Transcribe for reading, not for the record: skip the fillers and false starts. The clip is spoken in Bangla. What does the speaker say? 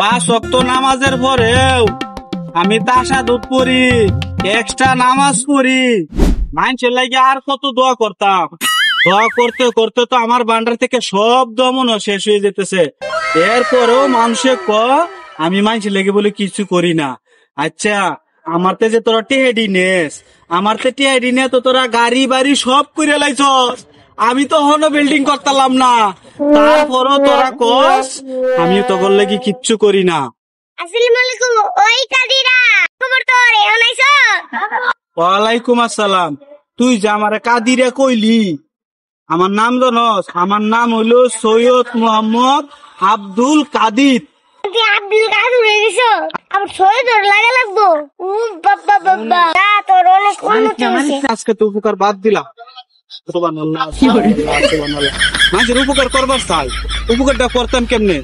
5 ওয়াক্ত নামাজের পরেও আমি তাশাহুদ পড়ি, এক্সট্রা নামাজ পড়ি। মানুষের লাগে আর কত দোয়া করতাম। দোয়া করতে করতে তো আমার ভান্ডার থেকে সব দমনও শেষ হয়ে যেতেছে। এরপরেও মানুষে আমি মানুষের লেগে বলে কিছু করি না। আচ্ছা, আমার যে তোরা টেহেডি নেস, আমার টেহেডি নিয়ে তো তোরা গাড়ি বাড়ি সব করে লাইছস। আমি তো হনো বিল্ডিং করতাম না, তারপরও তোরা কস আমি তোর লেগে কিচ্ছু করি না। আসসালামু আলাইকুম। ওই কাদিরা খবর তোর এখন আইছো? ওয়ালাইকুম আসসালাম। তুই যে আমারে কাদিরা কইলি, আমার নাম জানস? আমার নাম হইলো সৈয়দ মোহাম্মদ আব্দুল কাদির। তুই আব্দুল কাদের হয়ে গেছো? আবার সৈয়দ লাগা লাগবো? বাবা বাবা, তা তোর অনেক উন্নতি হয়েছে। আজকে তো উপকার বাদ দিলাম। সুবহানাল্লাহ, সুবহানাল্লাহ। মানুষের উপকার করবার চাই, উপকারটা করতাম কেমনে?